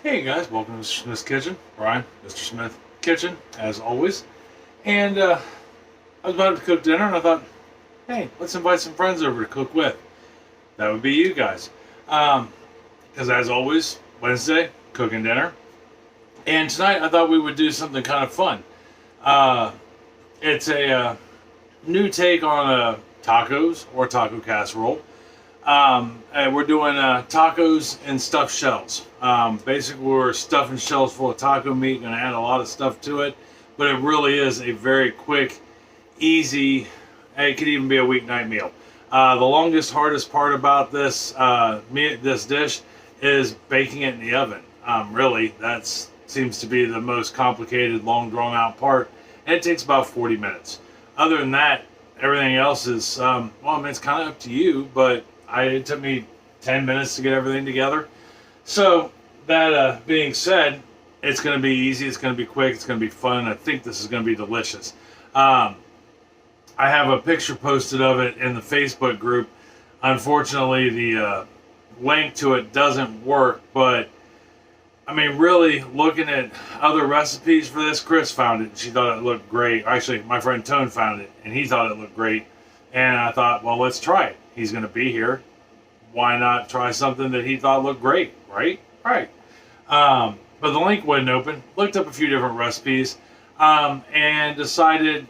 Hey guys, welcome to Mr. Smith's Kitchen. Brian, Mr. Smith Kitchen, as always. And I was about to cook dinner and I thought, hey, let's invite some friends over to cook with. That would be you guys. Because as always, Wednesday, cooking dinner. And tonight I thought we would do something kind of fun. It's a new take on tacos or taco casserole. And we're doing tacos and stuffed shells. Basically, we're stuffing shells full of taco meat, going to add a lot of stuff to it, but it really is a very quick, easy, it could even be a weeknight meal. The longest, hardest part about this this dish is baking it in the oven. Really, that seems to be the most complicated, long, drawn-out part, and it takes about 40 minutes. Other than that, everything else is, well, I mean, it's kind of up to you, but it took me 10 minutes to get everything together. So that being said, it's going to be easy, it's going to be quick, it's going to be fun. I think this is going to be delicious. I have a picture posted of it in the Facebook group. Unfortunately, the link to it doesn't work, but I mean, really looking at other recipes for this, Chris found it and she thought it looked great. Actually, my friend Tone found it and he thought it looked great. And I thought, well, let's try it. He's going to be here. Why not try something that he thought looked great, right? Right. But the link wouldn't open. Looked up a few different recipes and decided,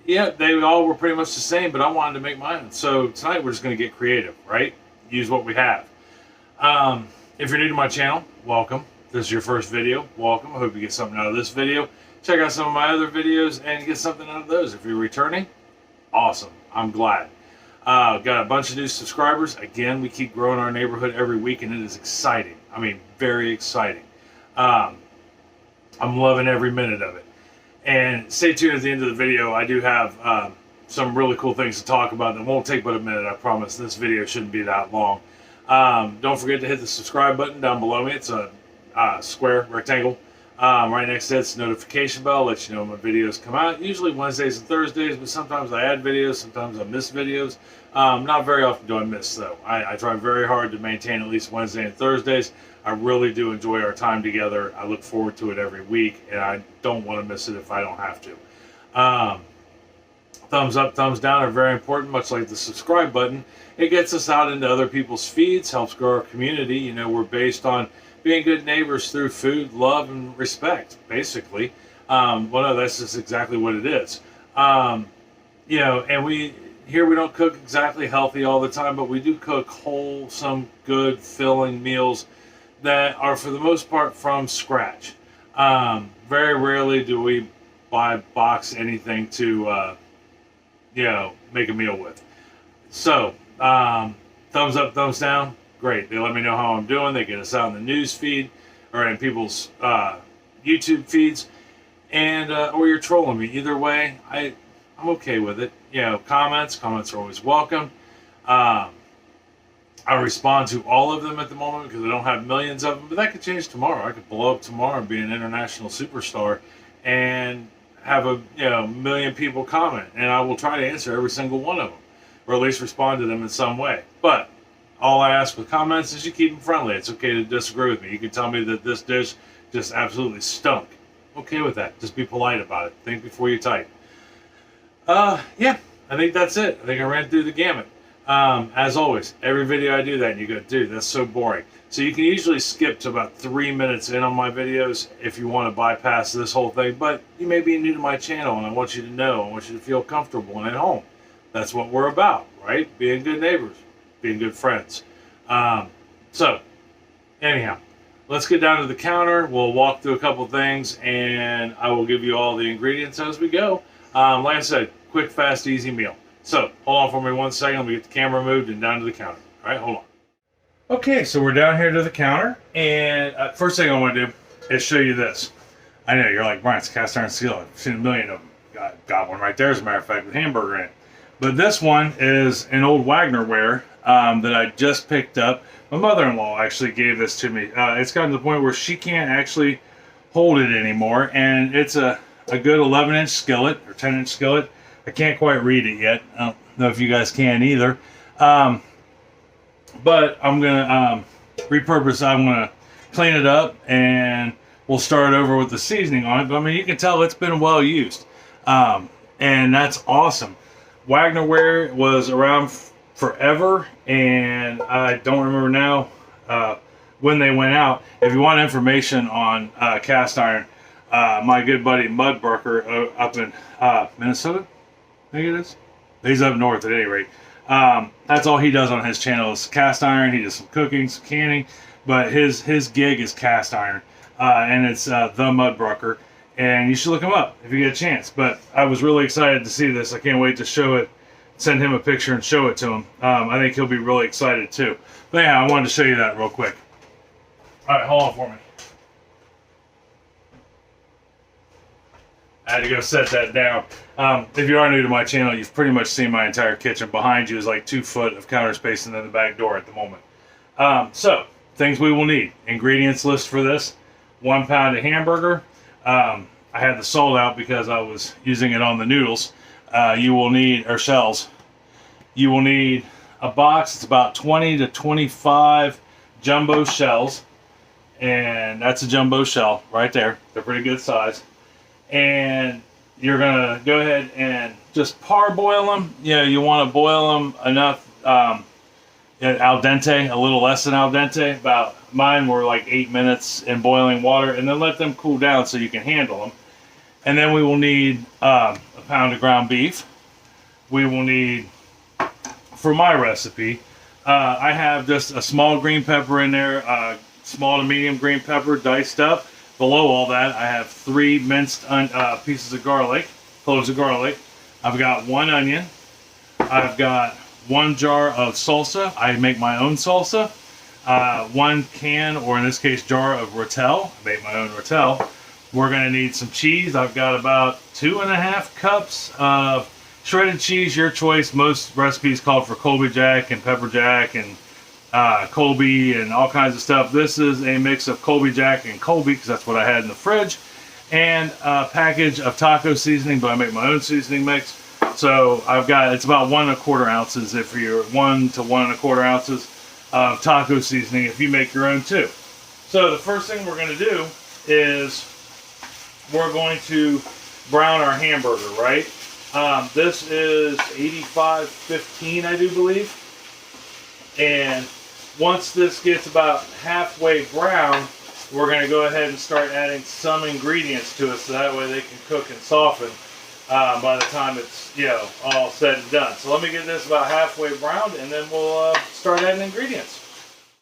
yeah, they all were pretty much the same, but I wanted to make mine. So tonight we're just going to get creative, right? Use what we have. If you're new to my channel, welcome. If this is your first video, welcome. I hope you get something out of this video. Check out some of my other videos and get something out of those. If you're returning, awesome. I'm glad. Got a bunch of new subscribers. Again, we keep growing our neighborhood every week, and it is exciting. I mean, very exciting. I'm loving every minute of it. And stay tuned at the end of the video. I do have some really cool things to talk about that won't take but a minute, I promise. This video shouldn't be that long. Don't forget to hit the subscribe button down below me. It's a square rectangle. Right next to it's notification bell, lets you know when my videos come out. Usually Wednesdays and Thursdays, but sometimes I add videos, sometimes I miss videos. Not very often do I miss, though. I try very hard to maintain at least Wednesday and Thursdays. I really do enjoy our time together. I look forward to it every week, and I don't want to miss it if I don't have to. Thumbs up, thumbs down are very important, much like the subscribe button. It gets us out into other people's feeds, helps grow our community. You know, we're based on being good neighbors through food, love, and respect, basically. Well, no, that's just exactly what it is. You know, and we don't cook exactly healthy all the time, but we do cook wholesome, good, filling meals that are, for the most part, from scratch. Very rarely do we box anything to, you know, make a meal with. So, thumbs up, thumbs down. Great. They let me know how I'm doing. They get us out in the news feed or in people's YouTube feeds, and or you're trolling me. Either way, I'm okay with it. You know, comments are always welcome. I respond to all of them at the moment because I don't have millions of them, but that could change tomorrow. I could blow up tomorrow and be an international superstar and have a million people comment, and I will try to answer every single one of them, or at least respond to them in some way. But all I ask with comments is you keep them friendly. It's okay to disagree with me. You can tell me that this dish just absolutely stunk. Okay with that. Just be polite about it. Think before you type. Yeah, I think that's it. I think I ran through the gamut. As always, every video I do that, and you go, dude, that's so boring. So you can usually skip to about 3 minutes in on my videos if you want to bypass this whole thing. But you may be new to my channel, and I want you to know, I want you to feel comfortable and at home. That's what we're about, right? Being good neighbors. Being good friends. So, anyhow, let's get down to the counter. We'll walk through a couple things, and I will give you all the ingredients as we go. Like I said, quick, fast, easy meal. So, hold on for me 1 second. Let me get the camera moved and down to the counter. All right, hold on. Okay, so we're down here to the counter, and first thing I want to do is show you this. I know, you're like, Brian, it's a cast iron skillet. I've seen a million of them. Got one right there, as a matter of fact, with hamburger in it. But this one is an old Wagner ware that I just picked up. My mother-in-law actually gave this to me. It's gotten to the point where she can't actually hold it anymore, and it's a good 11-inch skillet or 10-inch skillet. I can't quite read it yet. I don't know if you guys can either. But I'm gonna repurpose. I'm gonna clean it up, and we'll start over with the seasoning on it. But I mean, you can tell it's been well used, and that's awesome. Wagner ware was around forever, and I don't remember now when they went out. If you want information on cast iron, my good buddy Mudburger up in Minnesota, I think it is. He's up north at any rate. That's all he does on his channel is cast iron. He does some cooking, some canning, but his gig is cast iron, and it's the Mudburger. And you should look him up if you get a chance. But I was really excited to see this. I can't wait to show it, send him a picture and show it to him. I think he'll be really excited too. But yeah, I wanted to show you that real quick. All right, hold on for me. I had to go set that down. If you are new to my channel, you've pretty much seen my entire kitchen. Behind you is like 2 foot of counter space and then the back door at the moment. So, things we will need. Ingredients list for this. 1 pound of hamburger. I had the salt out because I was using it on the noodles. You will need, or shells. You will need a box. It's about 20 to 25 jumbo shells. And that's a jumbo shell right there. They're pretty good size. And you're gonna go ahead and just parboil them. You know, you want to boil them enough al dente, a little less than al dente. About mine were like 8 minutes in boiling water, and then let them cool down so you can handle them. And then we will need a pound of ground beef. We will need, for my recipe, I have just a small green pepper in there, small to medium green pepper diced up. Below all that, I have 3 minced pieces of garlic, cloves of garlic. I've got 1 onion. I've got 1 jar of salsa. I make my own salsa. 1 can, or in this case, jar of Rotel. I make my own Rotel. We're going to need some cheese. I've got about 2.5 cups of shredded cheese, your choice. Most recipes call for Colby Jack and Pepper Jack and Colby and all kinds of stuff. This is a mix of Colby Jack and Colby because that's what I had in the fridge, and a package of taco seasoning, but I make my own seasoning mix. So I've got, it's about 1 1/4 ounces if you're 1 to 1 1/4 ounces of taco seasoning if you make your own too. So the first thing we're going to do is we're going to brown our hamburger, right? This is 85-15, I do believe. And once this gets about halfway brown, we're going to go ahead and start adding some ingredients to it so that way they can cook and soften by the time it's, you know, all said and done. So let me get this about halfway browned and then we'll start adding ingredients.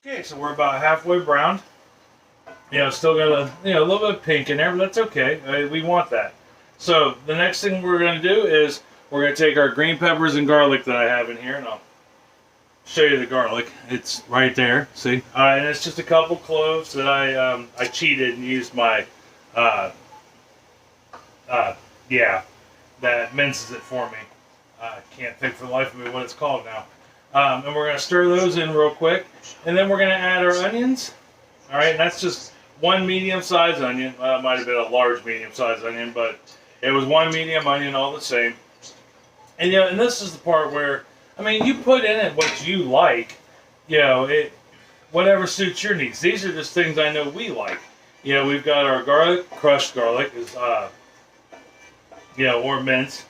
Okay, so we're about halfway browned. You know, still got a, you know, a little bit of pink in there, but that's okay. We want that. So the next thing we're going to do is we're going to take our green peppers and garlic that I have in here, and I'll show you the garlic. It's right there, see? And it's just a couple cloves that I cheated and used my that minces it for me. Can't think for the life of me what it's called now. And we're going to stir those in real quick, and then we're going to add our onions. All right, and that's just 1 medium-sized onion. It might have been a large medium-sized onion, but it was 1 medium onion all the same. And you know, and this is the part where, I mean, you put in it what you like, you know, whatever suits your needs. These are just things I know we like. You know, we've got our garlic, crushed garlic, is, you know, or minced.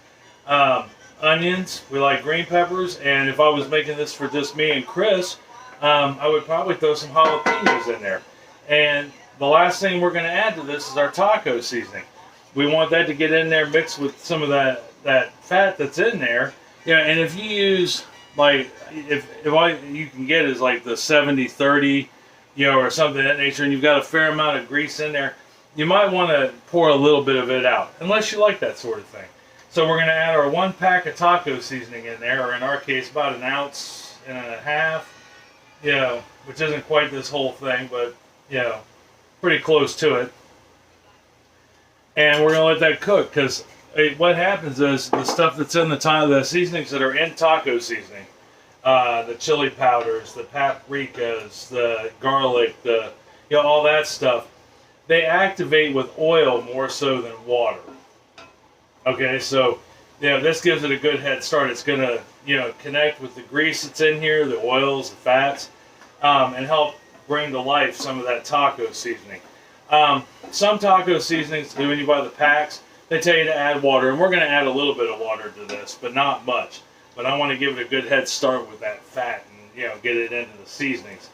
Onions, we like green peppers, and if I was making this for just me and Chris, I would probably throw some jalapenos in there. And the last thing we're going to add to this is our taco seasoning. We want that to get in there mixed with some of that fat that's in there. Yeah, and if you use, like, if all you can get is like the 70-30, you know, or something of that nature, and you've got a fair amount of grease in there, you might want to pour a little bit of it out, unless you like that sort of thing. So we're going to add our 1 pack of taco seasoning in there, or in our case, about 1.5 ounces, you know, which isn't quite this whole thing, but, you know, pretty close to it. And we're going to let that cook, because what happens is the stuff that's in the seasonings that are in taco seasoning, the chili powders, the paprikas, the garlic, you know, all that stuff, they activate with oil more so than water. Okay, so, you know, this gives it a good head start. It's going to, you know, connect with the grease that's in here, the oils, the fats, and help bring to life some of that taco seasoning. Some taco seasonings, when you buy the packs, they tell you to add water, and we're going to add a little bit of water to this, but not much. But I want to give it a good head start with that fat and get it into the seasonings.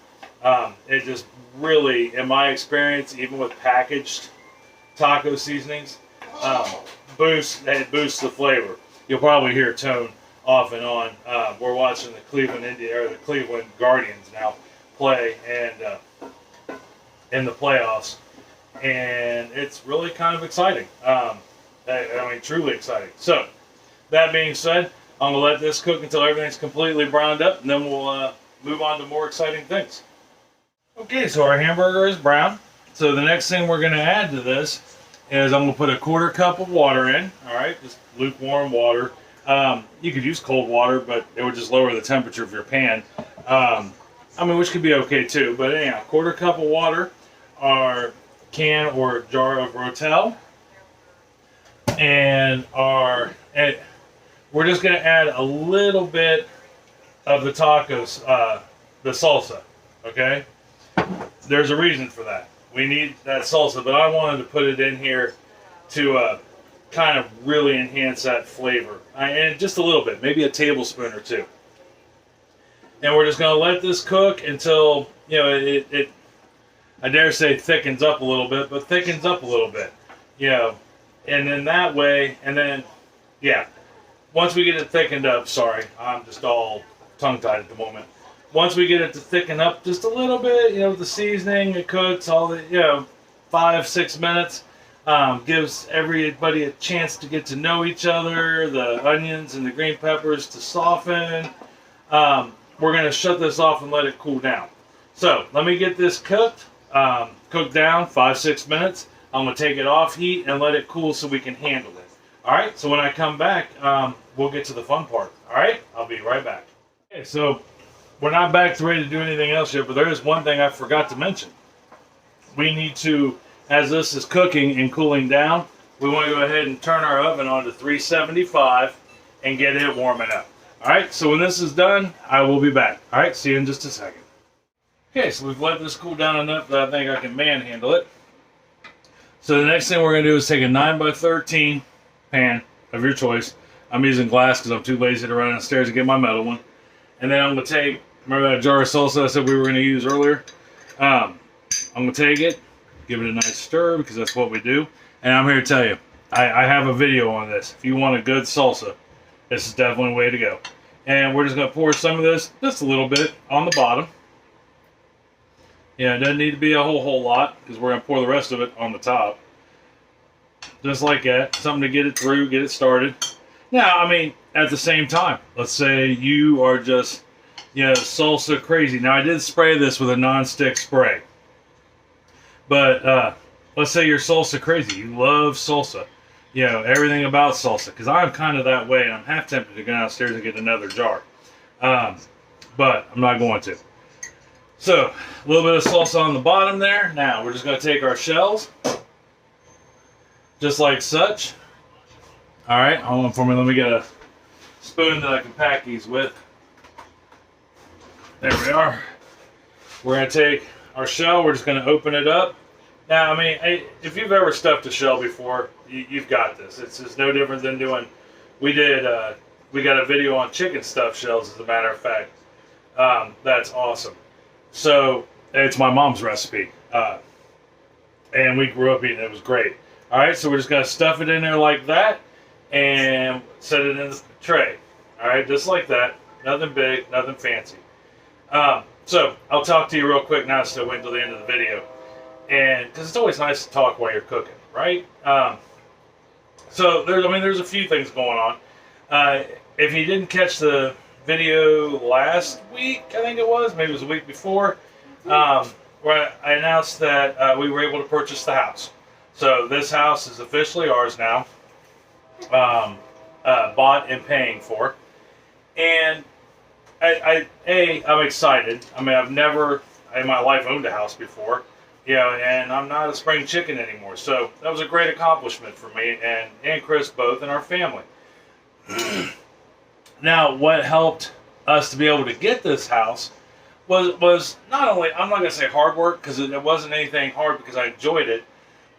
It just really, in my experience, even with packaged taco seasonings, boosts the flavor. You'll probably hear Tone off and on. We're watching the Cleveland Guardians now play and in the playoffs, and it's really kind of exciting. I mean, truly exciting. So, that being said, I'm gonna let this cook until everything's completely browned up, and then we'll move on to more exciting things. Okay, so our hamburger is brown. So the next thing we're gonna add to this is I'm gonna put a 1/4 cup of water in. All right, just lukewarm water. You could use cold water, but it would just lower the temperature of your pan. I mean, which could be okay too. But anyhow, 1/4 cup of water, our can or jar of Rotel, and we're just gonna add a little bit of the tacos, the salsa. Okay, there's a reason for that. We need that salsa, but I wanted to put it in here to kind of really enhance that flavor. And just a little bit, maybe a tablespoon or two. And we're just going to let this cook until, it I dare say thickens up a little bit, but thickens up a little bit. And then that way, and then, once we get it thickened up, sorry, I'm just all tongue-tied at the moment. Once we get it to thicken up just a little bit, with the seasoning, it cooks all the, 5-6 minutes. Gives everybody a chance to get to know each other, the onions and the green peppers to soften. We're going to shut this off and let it cool down. So let me get this cooked down 5-6 minutes. I'm going to take it off heat and let it cool so we can handle it. All right, so when I come back, we'll get to the fun part. All right, I'll be right back. Okay, so we're not back to ready to do anything else yet, but there is one thing I forgot to mention. We need to, as this is cooking and cooling down, we want to go ahead and turn our oven on to 375 and get it warming up. All right, so when this is done, I will be back. All right, see you in just a second. Okay, so we've let this cool down enough that I think I can manhandle it. So the next thing we're going to do is take a 9x13 pan of your choice. I'm using glass because I'm too lazy to run downstairs and get my metal one. And then I'm going to take, remember that jar of salsa I said we were going to use earlier? I'm going to take it, give it a nice stir because that's what we do. And I'm here to tell you, I have a video on this. If you want a good salsa, this is definitely the way to go. And we're just going to pour some of this, just a little bit, on the bottom. Yeah, it doesn't need to be a whole lot because we're going to pour the rest of it on the top. Just like that. Something to get it through, get it started. Now, I mean, at the same time, let's say you are just, salsa crazy. Now, I did spray this with a non-stick spray. But let's say you're salsa crazy. You love salsa. Everything about salsa. Because I'm kind of that way, and I'm half tempted to go downstairs and get another jar. But I'm not going to. So, a little bit of salsa on the bottom there. Now, we're just going to take our shells. Just like such. Alright, hold on for me. Let me get a spoon that I can pack these with. There we are. We're going to take our shell. We're just going to open it up. Now, I mean, if you've ever stuffed a shell before, you've got this. It's just no different than doing... We got a video on chicken stuffed shells, as a matter of fact. That's awesome. So, it's my mom's recipe. And we grew up eating it. It was great. Alright, so we're just going to stuff it in there like that. And set it in the tray. Alright, just like that. Nothing big, nothing fancy. So, I'll talk to you real quick now, so wait until the end of the video. And, because it's always nice to talk while you're cooking, right? So, there's a few things going on. If you didn't catch the video last week, I think it was, maybe it was a week before, where I announced that we were able to purchase the house. So, this house is officially ours now. Bought and paying for. And I'm excited. I mean, I've never in my life owned a house before, and I'm not a spring chicken anymore. So that was a great accomplishment for me and Chris both and our family. Now, what helped us to be able to get this house was not only, I'm not gonna say hard work because it wasn't anything hard because I enjoyed it,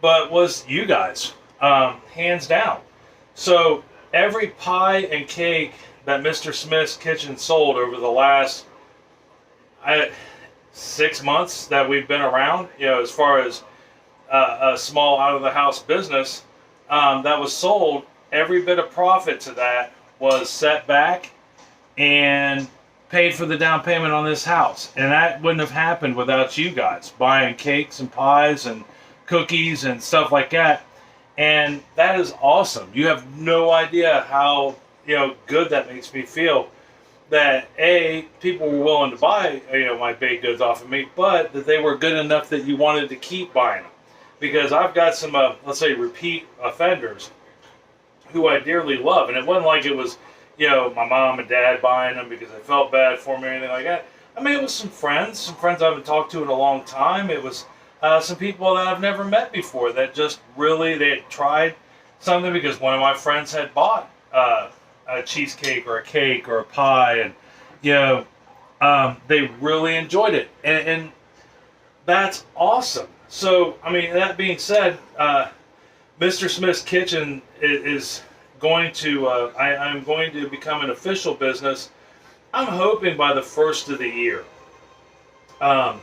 but was you guys, hands down. So every pie and cake that Mr. Smith's Kitchen sold over the last 6 months that we've been around, as far as a small out of the house business that was sold, every bit of profit to that was set back and paid for the down payment on this house. And that wouldn't have happened without you guys buying cakes and pies and cookies and stuff like that. And that is awesome. You have no idea how good that makes me feel, that people were willing to buy my baked goods off of me, but that they were good enough that you wanted to keep buying them. Because I've got some let's say repeat offenders who I dearly love, and it wasn't like it was my mom and dad buying them because they felt bad for me or anything like that. I mean, it was some friends I haven't talked to in a long time. It was some people that I've never met before that just really, they had tried something because one of my friends had bought a cheesecake or a cake or a pie, and they really enjoyed it, and that's awesome. So, I mean, that being said, Mr. Smith's Kitchen is going to, I'm going to become an official business, I'm hoping by the first of the year. And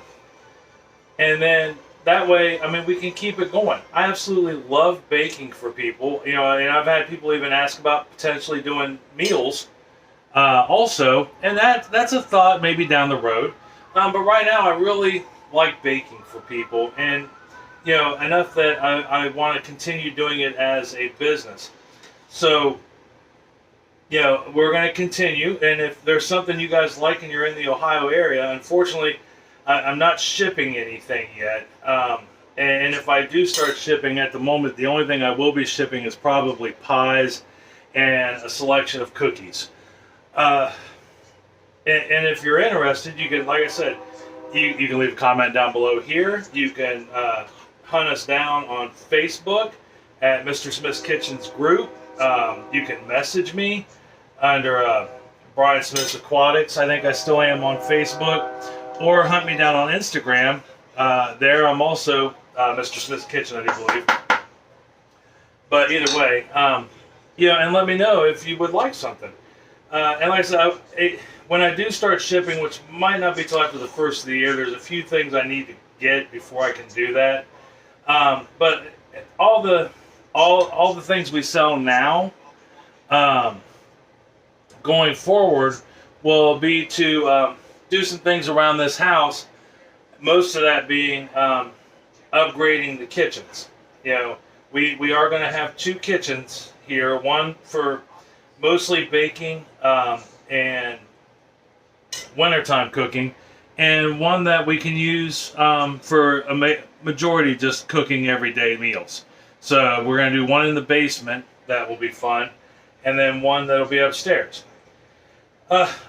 then that way, I mean, we can keep it going. I absolutely love baking for people, and I've had people even ask about potentially doing meals also, and that's a thought maybe down the road. But right now, I really like baking for people, and enough that I want to continue doing it as a business. So, we're going to continue, and if there's something you guys like and you're in the Ohio area, unfortunately, I'm not shipping anything yet. And if I do start shipping at the moment, the only thing I will be shipping is probably pies and a selection of cookies. And if you're interested, you can, like I said, you can leave a comment down below here. You can hunt us down on Facebook at Mr. Smith's Kitchen's group. You can message me under Brian Smith's Aquatics. I think I still am on Facebook. Or hunt me down on Instagram. There I'm also Mr. Smith's Kitchen, I do believe. But either way, and let me know if you would like something. And like I said, when I do start shipping, which might not be till after the first of the year, there's a few things I need to get before I can do that. But all the things we sell now, going forward, will be to do some things around this house. Most of that being upgrading the kitchens. We are going to have 2 kitchens here. One for mostly baking and wintertime cooking, and one that we can use for a majority just cooking everyday meals. So we're going to do one in the basement, that will be fun, and then one that'll be upstairs.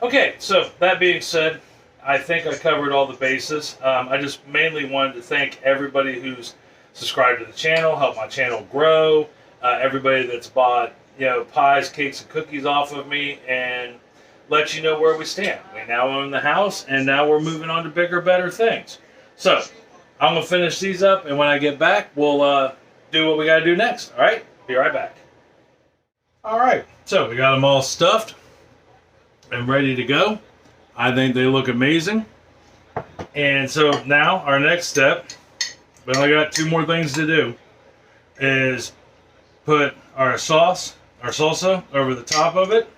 Okay, so that being said, I think I covered all the bases. I just mainly wanted to thank everybody who's subscribed to the channel, helped my channel grow, everybody that's bought pies, cakes, and cookies off of me, and let you know where we stand. We now own the house, and now we're moving on to bigger, better things. So I'm going to finish these up, and when I get back, we'll do what we got to do next. All right? Be right back. All right, so we got them all stuffed and ready to go. I think they look amazing. And so now our next step, we only got 2 more things to do, is put our salsa over the top of it.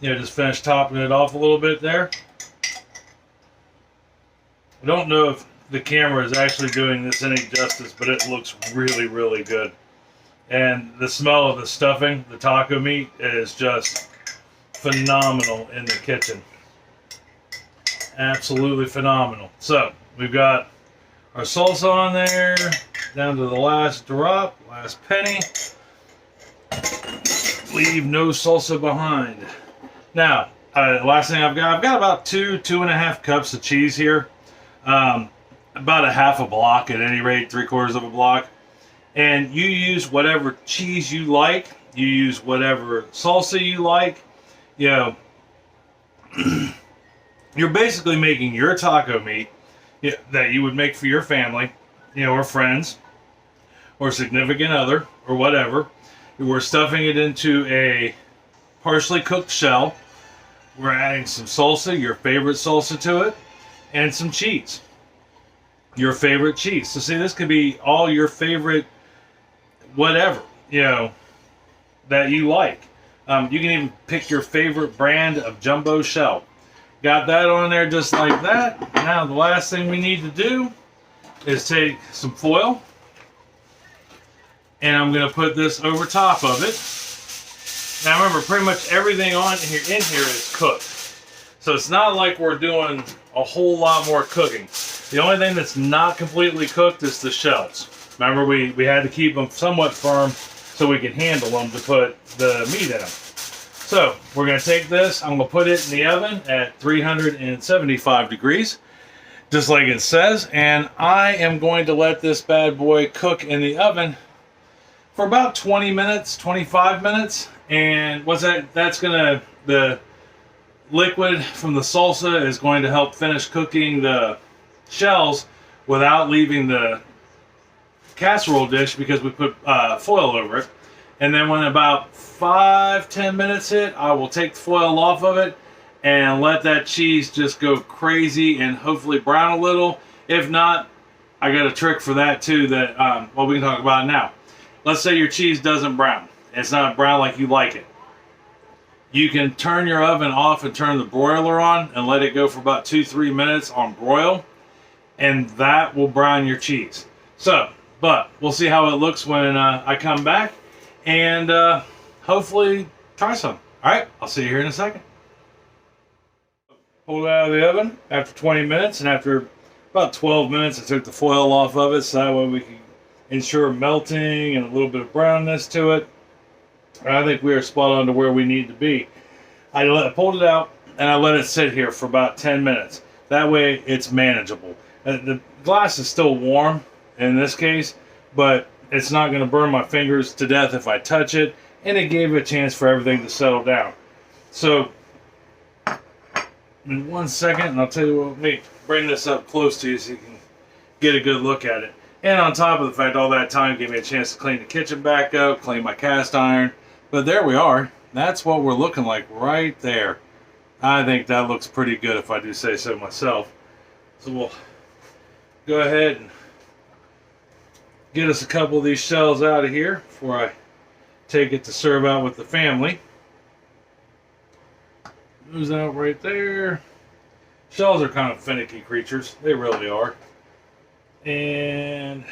Just finish topping it off a little bit there. I don't know if the camera is actually doing this any justice, but it looks really, really good. And the smell of the stuffing, the taco meat, is just phenomenal in the kitchen. Absolutely phenomenal. So we've got our salsa on there, down to the last drop, last penny. Leave no salsa behind. Now, last thing I've got about 2.5 cups of cheese here. About a half a block at any rate, 3/4 of a block. And you use whatever cheese you like. You use whatever salsa you like. You're basically making your taco meat that you would make for your family, or friends, or significant other, or whatever. We're stuffing it into a partially cooked shell. We're adding some salsa, your favorite salsa, to it, and some cheese. Your favorite cheese. So see, this could be all your favorite whatever, that you like. You can even pick your favorite brand of jumbo shell. Got that on there just like that. Now the last thing we need to do is take some foil, and I'm going to put this over top of it. Now remember, pretty much everything in here is cooked. So it's not like we're doing a whole lot more cooking. The only thing that's not completely cooked is the shells. Remember, we had to keep them somewhat firm so we could handle them to put the meat in them. So we're going to take this, I'm going to put it in the oven at 375 degrees, just like it says, and I am going to let this bad boy cook in the oven for about 20 minutes, 25 minutes, and what's that? The liquid from the salsa is going to help finish cooking the shells without leaving the casserole dish because we put foil over it. And then when about 5-10 minutes hit, I will take the foil off of it and let that cheese just go crazy and hopefully brown a little. If not, I got a trick for that too that we can talk about now. Let's say your cheese doesn't brown. It's not brown like you like it. You can turn your oven off and turn the broiler on and let it go for about 2-3 minutes on broil, and that will brown your cheese. So, but we'll see how it looks when I come back, and hopefully try some. All right, I'll see you here in a second. Pulled it out of the oven after 20 minutes, and after about 12 minutes, I took the foil off of it so that way we can ensure melting and a little bit of brownness to it. I think we are spot on to where we need to be. I pulled it out and I let it sit here for about 10 minutes. That way it's manageable. The glass is still warm in this case, but it's not going to burn my fingers to death if I touch it, and it gave it a chance for everything to settle down. So, in 1 second, and I'll tell you what, let me bring this up close to you so you can get a good look at it. And on top of the fact, all that time gave me a chance to clean the kitchen back up, clean my cast iron. But there we are. That's what we're looking like right there. I think that looks pretty good if I do say so myself. So we'll go ahead and get us a couple of these shells out of here before I take it to serve out with the family. Moves out right there. Shells are kind of finicky creatures. They really are. And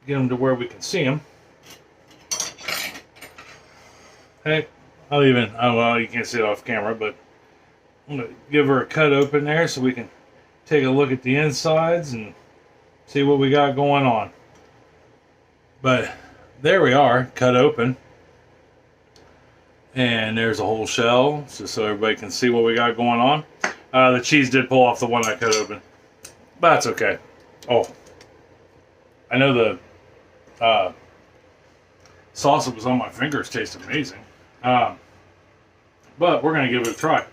get them to where we can see them. Hey, well, you can't see it off camera, but I'm going to give her a cut open there so we can take a look at the insides and see what we got going on. But there we are, cut open. And there's a whole shell, just so everybody can see what we got going on. The cheese did pull off the one I cut open. But that's okay. Oh, I know the salsa was on my fingers. Tastes amazing. But we're going to give it a try.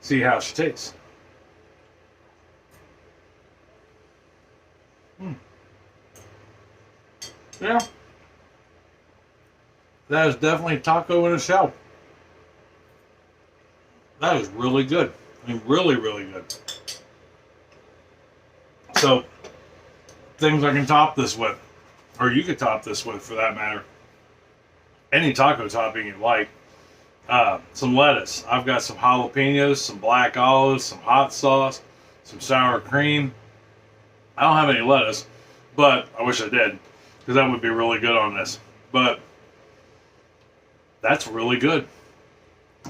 See how she tastes. Yeah. That is definitely taco in a shell. That is really good. I mean, really, really good. So, things I can top this with, or you could top this with for that matter. Any taco topping you like. Some lettuce. I've got some jalapenos, some black olives, some hot sauce, some sour cream. I don't have any lettuce, but I wish I did, because that would be really good on this. But that's really good.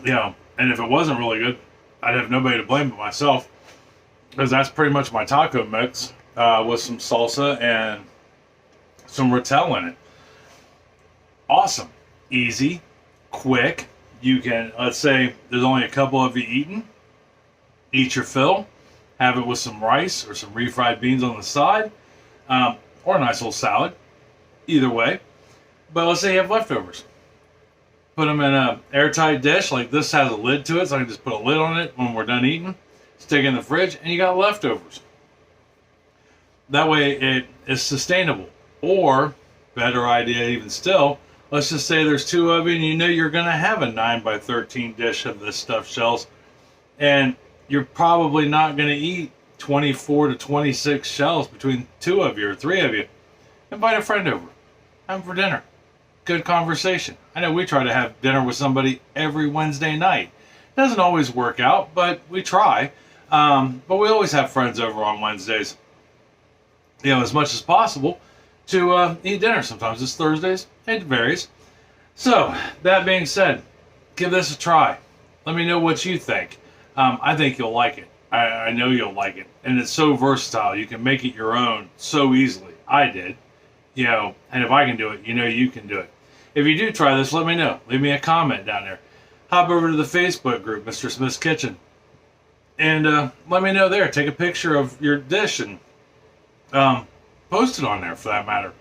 And if it wasn't really good, I'd have nobody to blame but myself, because that's pretty much my taco mix with some salsa and some Rotel in it. Awesome. Easy. Quick. You can, let's say there's only a couple of you eating. Eat your fill. Have it with some rice or some refried beans on the side. Or a nice little salad. Either way. But let's say you have leftovers. Put them in a airtight dish. Like this has a lid to it, so I can just put a lid on it when we're done eating. Stick it in the fridge, and you got leftovers. That way it is sustainable. Or, better idea even still, let's just say there's 2 of you and you know you're going to have a 9x13 dish of this stuffed shells, and you're probably not going to eat 24 to 26 shells between 2 of you or 3 of you. Invite a friend over. Have them for dinner. Good conversation. I know we try to have dinner with somebody every Wednesday night. Doesn't always work out, but we try. But we always have friends over on Wednesdays, as much as possible, to eat dinner. Sometimes it's Thursdays. It varies. So, that being said, give this a try. Let me know what you think. I think you'll like it. I know you'll like it. And it's so versatile. You can make it your own so easily. I did. And if I can do it, you can do it. If you do try this, let me know. Leave me a comment down there. Hop over to the Facebook group, Mr. Smith's Kitchen. And let me know there. Take a picture of your dish and post it on there, for that matter.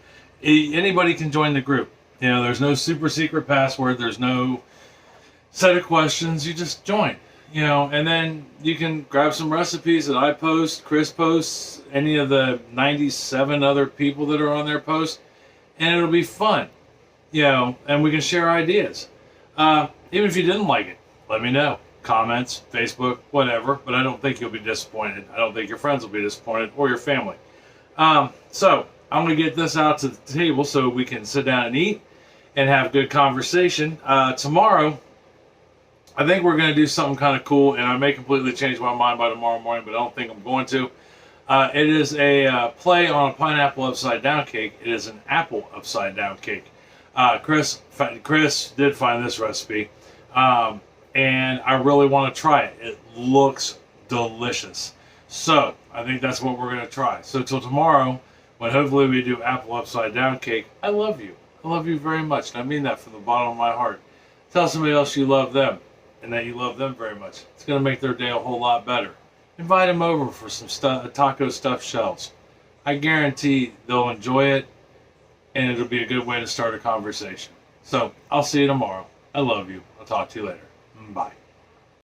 Anybody can join the group. There's no super secret password. There's no set of questions. You just join. And then you can grab some recipes that I post, Chris posts, any of the 97 other people that are on there post, and it'll be fun. And we can share ideas. Even if you didn't like it, let me know. Comments, Facebook, whatever, but I don't think you'll be disappointed. I don't think your friends will be disappointed, or your family. So I'm going to get this out to the table so we can sit down and eat and have good conversation. Tomorrow, I think we're going to do something kind of cool, and I may completely change my mind by tomorrow morning, but I don't think I'm going to. It is a play on a pineapple upside down cake. It is an apple upside down cake. Chris did find this recipe, and I really want to try it. It looks delicious. So I think that's what we're going to try. So till tomorrow, when hopefully we do apple upside down cake, I love you. I love you very much, and I mean that from the bottom of my heart. Tell somebody else you love them, and that you love them very much. It's going to make their day a whole lot better. Invite them over for some taco stuffed shells. I guarantee they'll enjoy it, and it'll be a good way to start a conversation. So, I'll see you tomorrow. I love you. I'll talk to you later. Bye.